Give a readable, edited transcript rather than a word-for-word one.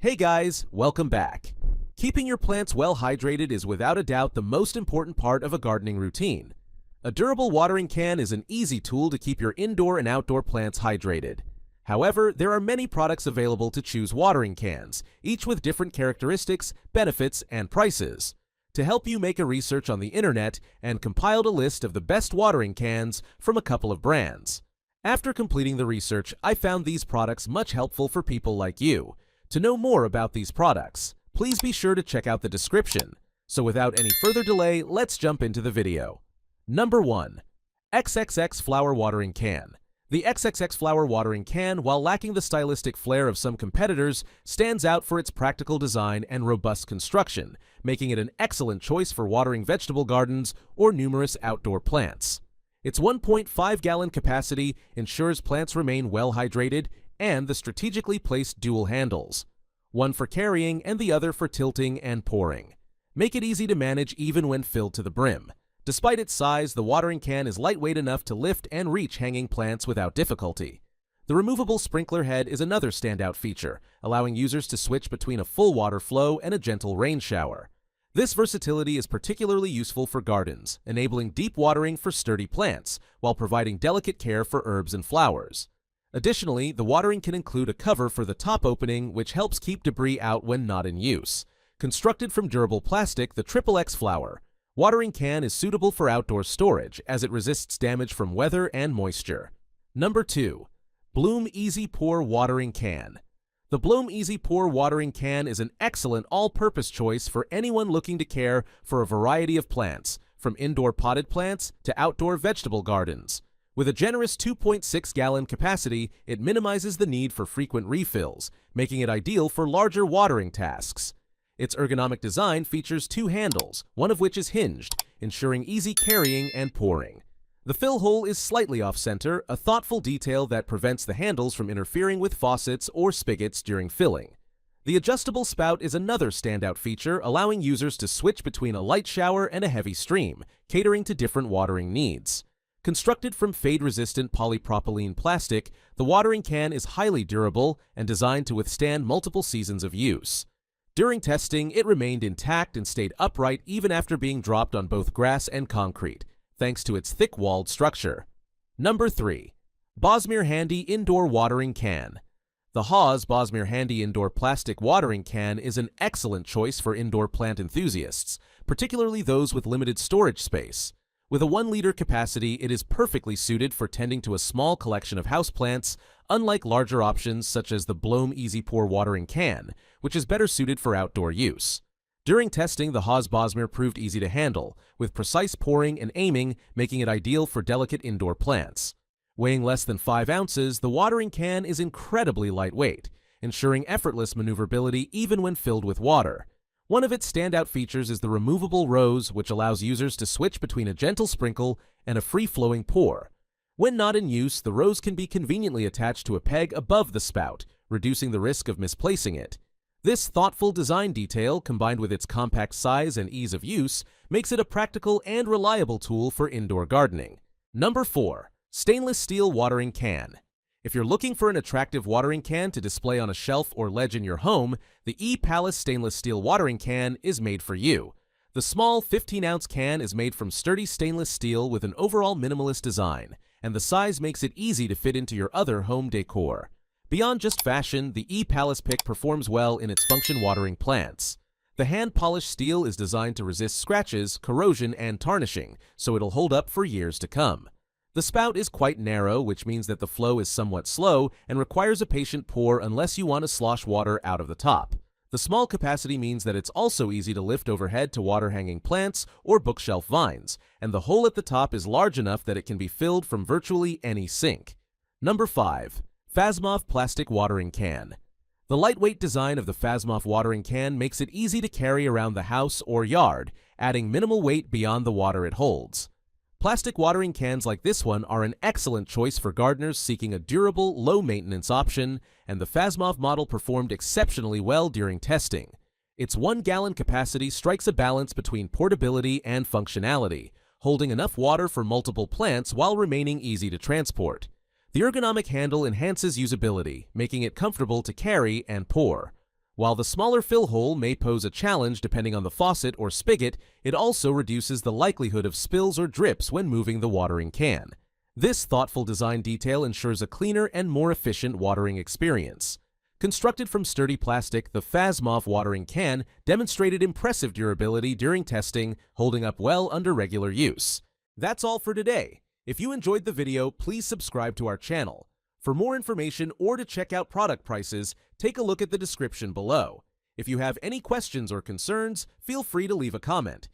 Hey guys, welcome back. Keeping your plants well hydrated is without a doubt the most important part of a gardening routine. A durable watering can is an easy tool to keep your indoor and outdoor plants hydrated. However, there are many products available to choose watering cans, each with different characteristics, benefits, and prices. To help you make a research on the internet and compiled a list of the best watering cans from a couple of brands. After completing the research, I found these products much helpful for people like you. To know more about these products, please be sure to check out the description. So without any further delay, let's jump into the video. Number 1. XXX Flower Watering Can. The XXX Flower Watering Can, while lacking the stylistic flair of some competitors, stands out for its practical design and robust construction, making it an excellent choice for watering vegetable gardens or numerous outdoor plants. Its 1.5-gallon capacity ensures plants remain well hydrated, and the strategically placed dual handles, one for carrying and the other for tilting and pouring, make it easy to manage even when filled to the brim. Despite its size, the watering can is lightweight enough to lift and reach hanging plants without difficulty. The removable sprinkler head is another standout feature, allowing users to switch between a full water flow and a gentle rain shower. This versatility is particularly useful for gardens, enabling deep watering for sturdy plants, while providing delicate care for herbs and flowers. Additionally, the watering can include a cover for the top opening, which helps keep debris out when not in use. Constructed from durable plastic, the XXX Flower Watering Can is suitable for outdoor storage, as it resists damage from weather and moisture. Number 2. Bloem Easy Pour Watering Can. The Bloem Easy Pour Watering Can is an excellent all-purpose choice for anyone looking to care for a variety of plants, from indoor potted plants to outdoor vegetable gardens. With a generous 2.6-gallon capacity, it minimizes the need for frequent refills, making it ideal for larger watering tasks. Its ergonomic design features two handles, one of which is hinged, ensuring easy carrying and pouring. The fill hole is slightly off-center, a thoughtful detail that prevents the handles from interfering with faucets or spigots during filling. The adjustable spout is another standout feature, allowing users to switch between a light shower and a heavy stream, catering to different watering needs. Constructed from fade-resistant polypropylene plastic, the watering can is highly durable and designed to withstand multiple seasons of use. During testing, it remained intact and stayed upright even after being dropped on both grass and concrete, thanks to its thick-walled structure. Number 3. Bosmere Handy Indoor Watering Can. The Haws Bosmere Handy Indoor Plastic Watering Can is an excellent choice for indoor plant enthusiasts, particularly those with limited storage space. With a 1-liter capacity, it is perfectly suited for tending to a small collection of houseplants, unlike larger options such as the Bloem Easy Pour Watering Can, which is better suited for outdoor use. During testing, the Haws Bosmere proved easy to handle, with precise pouring and aiming making it ideal for delicate indoor plants. Weighing less than 5 ounces, the watering can is incredibly lightweight, ensuring effortless maneuverability even when filled with water. One of its standout features is the removable rose, which allows users to switch between a gentle sprinkle and a free-flowing pour. When not in use, the rose can be conveniently attached to a peg above the spout, reducing the risk of misplacing it. This thoughtful design detail, combined with its compact size and ease of use, makes it a practical and reliable tool for indoor gardening. Number 4. Stainless Steel Watering Can. If you're looking for an attractive watering can to display on a shelf or ledge in your home, the E-Palace Stainless Steel Watering Can is made for you. The small 15-ounce can is made from sturdy stainless steel with an overall minimalist design, and the size makes it easy to fit into your other home decor. Beyond just fashion, the E-Palace pick performs well in its function watering plants. The hand-polished steel is designed to resist scratches, corrosion, and tarnishing, so it'll hold up for years to come. The spout is quite narrow, which means that the flow is somewhat slow and requires a patient pour unless you want to slosh water out of the top. The small capacity means that it's also easy to lift overhead to water hanging plants or bookshelf vines, and the hole at the top is large enough that it can be filled from virtually any sink. Number 5. Fasmov Plastic Watering Can. The lightweight design of the Fasmov watering can makes it easy to carry around the house or yard, adding minimal weight beyond the water it holds. Plastic watering cans like this one are an excellent choice for gardeners seeking a durable, low-maintenance option, and the Fasmov model performed exceptionally well during testing. Its 1-gallon capacity strikes a balance between portability and functionality, holding enough water for multiple plants while remaining easy to transport. The ergonomic handle enhances usability, making it comfortable to carry and pour. While the smaller fill hole may pose a challenge depending on the faucet or spigot, it also reduces the likelihood of spills or drips when moving the watering can. This thoughtful design detail ensures a cleaner and more efficient watering experience. Constructed from sturdy plastic, the Fasmov watering can demonstrated impressive durability during testing, holding up well under regular use. That's all for today. If you enjoyed the video, please subscribe to our channel. For more information or to check out product prices, take a look at the description below. If you have any questions or concerns, feel free to leave a comment.